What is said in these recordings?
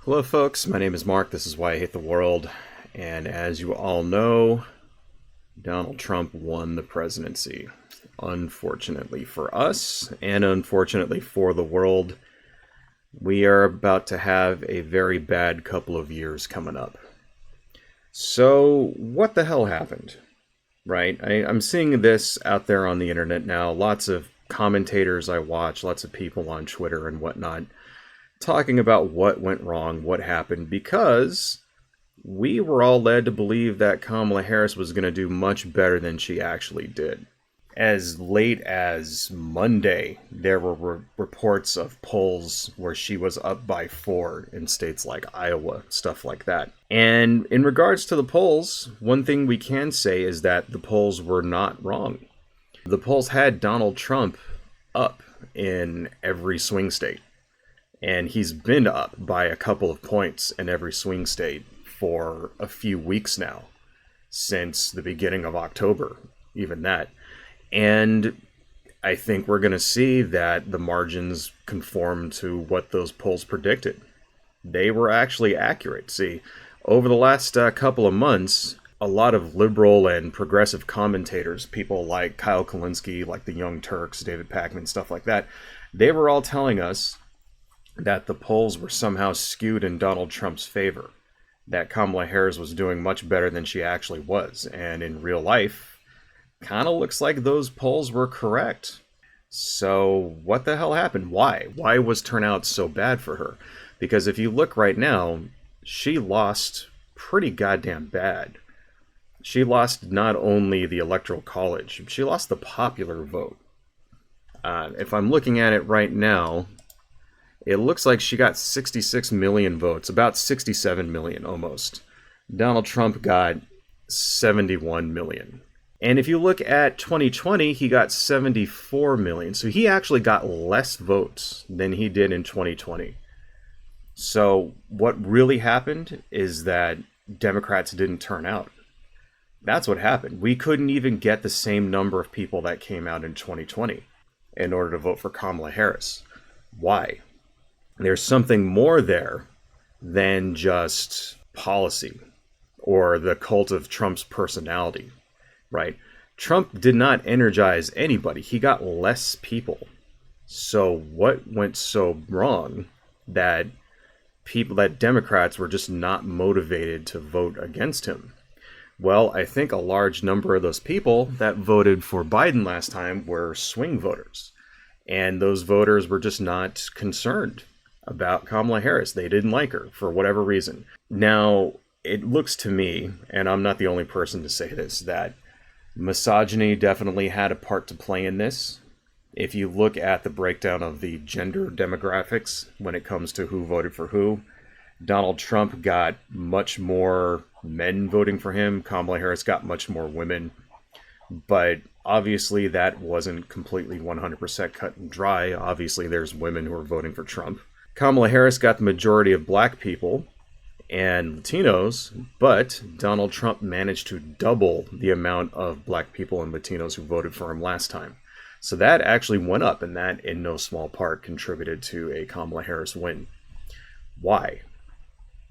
Hello, folks. My name is Mark. This is Why I Hate the World. And as you all know, Donald Trump won the presidency. Unfortunately for us, and unfortunately for the world, we are about to have a very bad couple of years coming up. So, what the hell happened? Right? I'm seeing this out there on the internet now. Lots of commentators I watch, lots of people on Twitter and whatnot, talking about what went wrong, what happened, because we were all led to believe that Kamala Harris was going to do much better than she actually did. As late as Monday, there were reports of polls where she was up by 4 in states like Iowa, stuff like that. And in regards to the polls, one thing we can say is that the polls were not wrong. The polls had Donald Trump up in every swing state. And he's been up by a couple of points in every swing state for a few weeks now, since the beginning of October, even that. And I think we're going to see that the margins conform to what those polls predicted. They were actually accurate. See, over the last couple of months, a lot of liberal and progressive commentators, people like Kyle Kulinski, like the Young Turks, David Pakman, stuff like that, they were all telling us that the polls were somehow skewed in Donald Trump's favor, that Kamala Harris was doing much better than she actually was. And in real life, kind of looks like those polls were correct. So what the hell happened? Why? Why was turnout so bad for her? Because if you look right now, she lost pretty goddamn bad. She lost not only the Electoral College, she lost the popular vote. If I'm looking at it right now, it looks like she got 66 million votes, about 67 million almost. Donald Trump got 71 million. And if you look at 2020, he got 74 million. So he actually got less votes than he did in 2020. So what really happened is that Democrats didn't turn out. That's what happened. We couldn't even get the same number of people that came out in 2020 in order to vote for Kamala Harris. Why? There's something more there than just policy or the cult of Trump's personality, right? Trump did not energize anybody. He got less people. So what went so wrong that Democrats were just not motivated to vote against him? Well, I think a large number of those people that voted for Biden last time were swing voters. And those voters were just not concerned about Kamala Harris. They didn't like her for whatever reason. Now, it looks to me, and I'm not the only person to say this, that misogyny definitely had a part to play in this. If you look at the breakdown of the gender demographics when it comes to who voted for who, Donald Trump got much more men voting for him. Kamala Harris got much more women. But obviously that wasn't completely 100% cut and dry. Obviously there's women who are voting for Trump. Kamala Harris got the majority of black people and Latinos, but Donald Trump managed to double the amount of black people and Latinos who voted for him last time. So that actually went up, and that in no small part contributed to a Kamala Harris win. Why?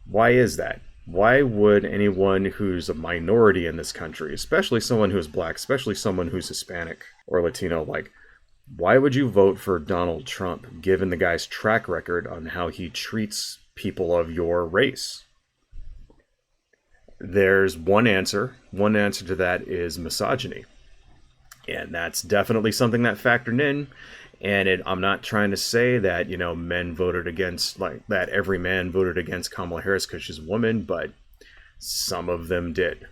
Why is that? Why would anyone who's a minority in this country, especially someone who's black, especially someone who's Hispanic or Latino, why would you vote for Donald Trump, given the guy's track record on how he treats people of your race? There's one answer. One answer to that is misogyny. And that's definitely something that factored in. And I'm not trying to say that, men voted against, that every man voted against Kamala Harris because she's a woman, but some of them did.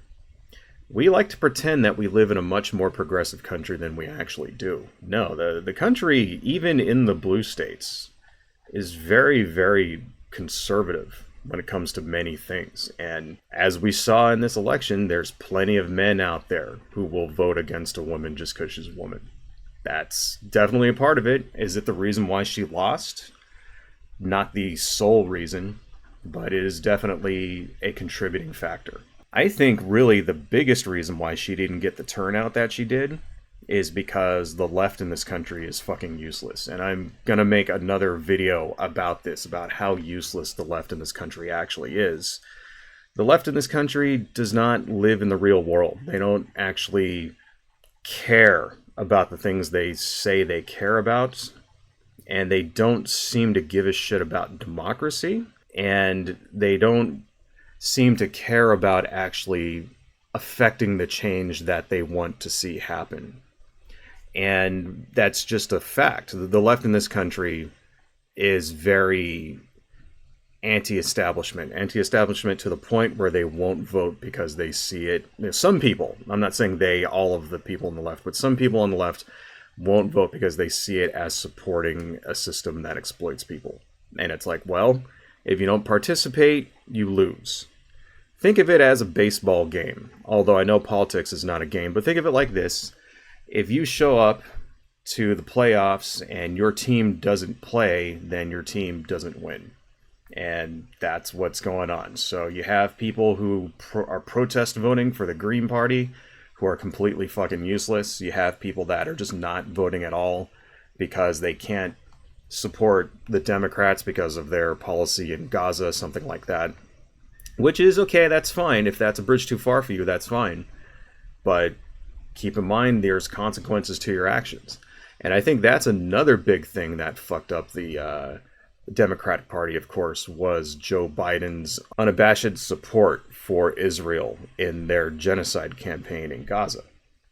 We like to pretend that we live in a much more progressive country than we actually do. No, the country, even in the blue states, is very, very conservative when it comes to many things. And as we saw in this election, there's plenty of men out there who will vote against a woman just because she's a woman. That's definitely a part of it. Is it the reason why she lost? Not the sole reason, but it is definitely a contributing factor. I think really the biggest reason why she didn't get the turnout that she did is because the left in this country is fucking useless. And I'm gonna make another video about this, about how useless the left in this country actually is. The left in this country does not live in the real world. They don't actually care about the things they say they care about, and they don't seem to give a shit about democracy, and they don't seem to care about actually affecting the change that they want to see happen. And that's just a fact. The left in this country is very anti-establishment to the point where they won't vote because they see it. Some people, I'm not saying they, all of the people on the left, but some people on the left won't vote because they see it as supporting a system that exploits people. And it's like, well, if you don't participate, you lose. Think of it as a baseball game, although I know politics is not a game, but think of it like this. If you show up to the playoffs and your team doesn't play, then your team doesn't win. And that's what's going on. So you have people who are protest voting for the Green Party who are completely fucking useless. You have people that are just not voting at all because they can't support the Democrats because of their policy in Gaza, something like that. Which is okay, that's fine. If that's a bridge too far for you, that's fine. But keep in mind there's consequences to your actions. And I think that's another big thing that fucked up the Democratic Party, of course, was Joe Biden's unabashed support for Israel in their genocide campaign in Gaza.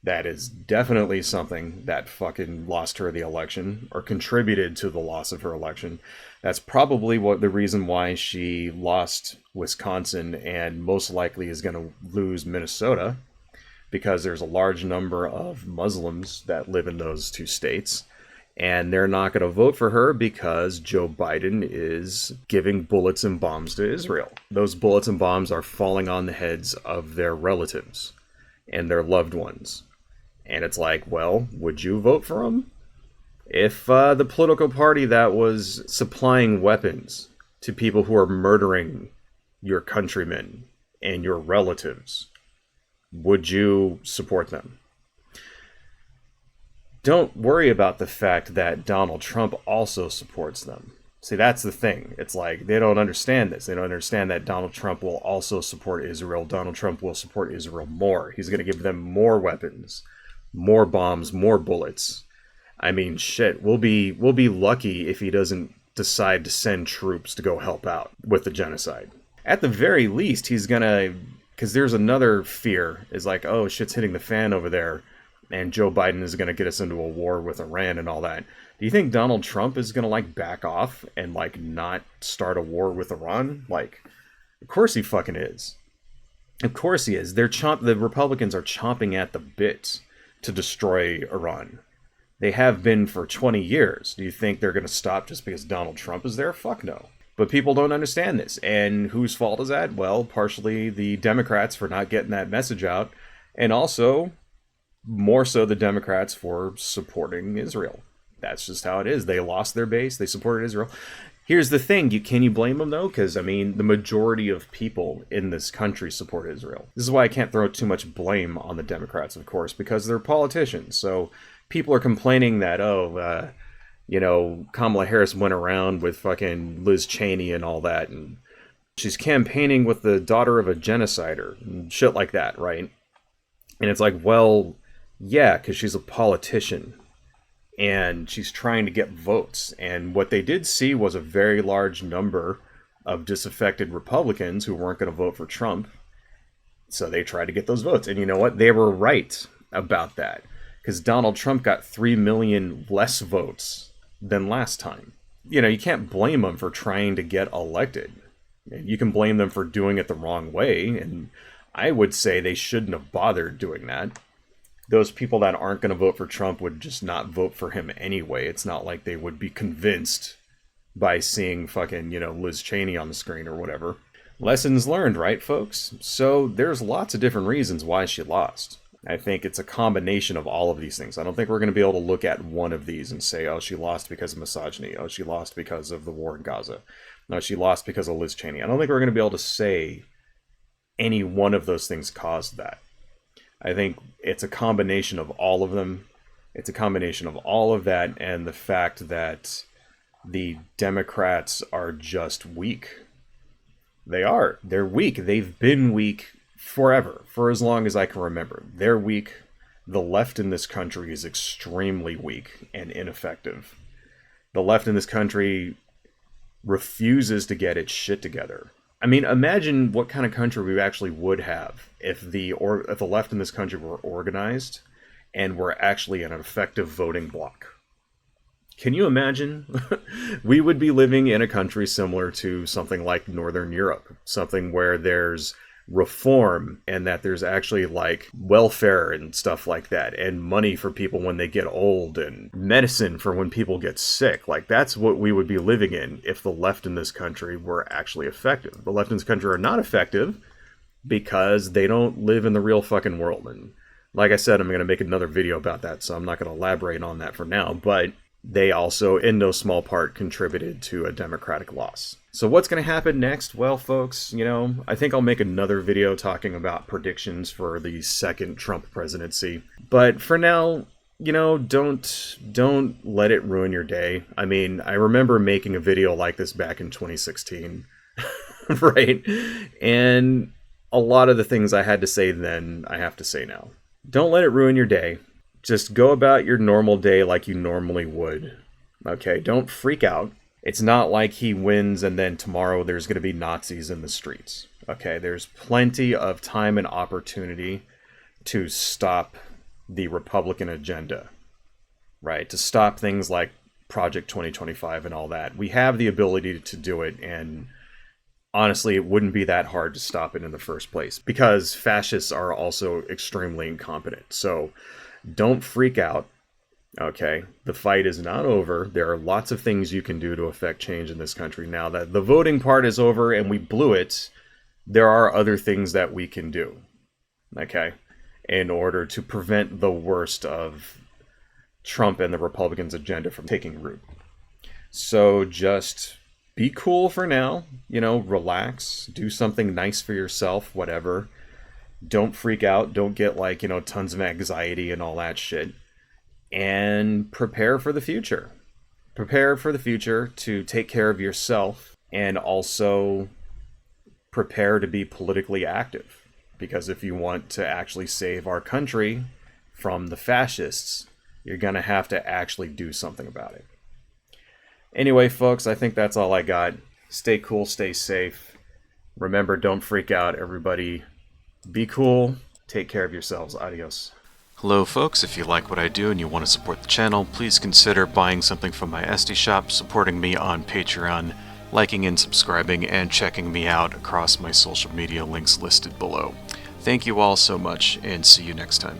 That is definitely something that fucking lost her the election, or contributed to the loss of her election. That's probably the reason why she lost Wisconsin and most likely is going to lose Minnesota, because there's a large number of Muslims that live in those two states. And they're not going to vote for her because Joe Biden is giving bullets and bombs to Israel. Those bullets and bombs are falling on the heads of their relatives and their loved ones. And it's like, well, would you vote for him? If the political party that was supplying weapons to people who are murdering your countrymen and your relatives, would you support them? Don't worry about the fact that Donald Trump also supports them. See, that's the thing. It's like, they don't understand this. They don't understand that Donald Trump will also support Israel. Donald Trump will support Israel more. He's going to give them more weapons, more bombs, more bullets. I mean, shit, we'll be lucky if he doesn't decide to send troops to go help out with the genocide. At the very least, he's going to, because there's another fear, is like, oh, shit's hitting the fan over there, and Joe Biden is going to get us into a war with Iran and all that. Do you think Donald Trump is going to, like, back off and, like, not start a war with Iran? Like, of course he fucking is. Of course he is. The Republicans are chomping at the bit to destroy Iran. They have been for 20 years. Do you think they're going to stop just because Donald Trump is there? Fuck no. But people don't understand this. And whose fault is that? Well, partially the Democrats for not getting that message out. And also, more so the Democrats for supporting Israel. That's just how it is. They lost their base. They supported Israel. Here's the thing. Can you blame them, though? Because, I mean, the majority of people in this country support Israel. This is why I can't throw too much blame on the Democrats, of course, because they're politicians. So people are complaining that, Kamala Harris went around with fucking Liz Cheney and all that, and she's campaigning with the daughter of a genocider and shit like that, right? And it's like, well, yeah, because she's a politician and she's trying to get votes. And what they did see was a very large number of disaffected Republicans who weren't going to vote for Trump. So they tried to get those votes. And you know what? They were right about that, because Donald Trump got 3 million less votes than last time. You can't blame them for trying to get elected. You can blame them for doing it the wrong way. And I would say they shouldn't have bothered doing that. Those people that aren't going to vote for Trump would just not vote for him anyway. It's not like they would be convinced by seeing fucking, Liz Cheney on the screen or whatever. Lessons learned, right, folks? So there's lots of different reasons why she lost. I think it's a combination of all of these things. I don't think we're going to be able to look at one of these and say, oh, she lost because of misogyny. Oh, she lost because of the war in Gaza. No, she lost because of Liz Cheney. I don't think we're going to be able to say any one of those things caused that. I think it's a combination of all of them. It's a combination of all of that and the fact that the Democrats are just weak. They are. They're weak. They've been weak forever, for as long as I can remember. They're weak. The left in this country is extremely weak and ineffective. The left in this country refuses to get its shit together. I mean, imagine what kind of country we actually would have if the left in this country were organized and were actually an effective voting bloc. Can you imagine? We would be living in a country similar to something like Northern Europe, something where there's reform and that there's actually like welfare and stuff like that, and money for people when they get old, and medicine for when people get sick. Like, that's what we would be living in if the left in this country were actually effective. The left in this country are not effective because they don't live in the real fucking world. And like I said, I'm going to make another video about that, so I'm not going to elaborate on that for now, but they also, in no small part, contributed to a Democratic loss. So what's going to happen next? Well, folks, I think I'll make another video talking about predictions for the second Trump presidency. But for now, don't let it ruin your day. I mean, I remember making a video like this back in 2016, right? And a lot of the things I had to say then, I have to say now. Don't let it ruin your day. Just go about your normal day like you normally would. Okay, don't freak out. It's not like he wins and then tomorrow there's going to be Nazis in the streets. Okay, there's plenty of time and opportunity to stop the Republican agenda, right? To stop things like Project 2025 and all that. We have the ability to do it, and honestly, it wouldn't be that hard to stop it in the first place, because fascists are also extremely incompetent. So don't freak out, okay? The fight is not over. There are lots of things you can do to affect change in this country. Now that the voting part is over and we blew it, there are other things that we can do, okay, in order to prevent the worst of Trump and the Republicans' agenda from taking root. So just be cool for now, relax, do something nice for yourself, whatever. Don't freak out. Don't get tons of anxiety and all that shit. And prepare for the future. Prepare for the future to take care of yourself, and also prepare to be politically active. Because if you want to actually save our country from the fascists, you're going to have to actually do something about it. Anyway, folks, I think that's all I got. Stay cool, stay safe. Remember, don't freak out, everybody. Be cool. Take care of yourselves. Adios. Hello folks, if you like what I do and you want to support the channel, please consider buying something from my Etsy shop, supporting me on Patreon, liking and subscribing, and checking me out across my social media links listed below. Thank you all so much, and see you next time.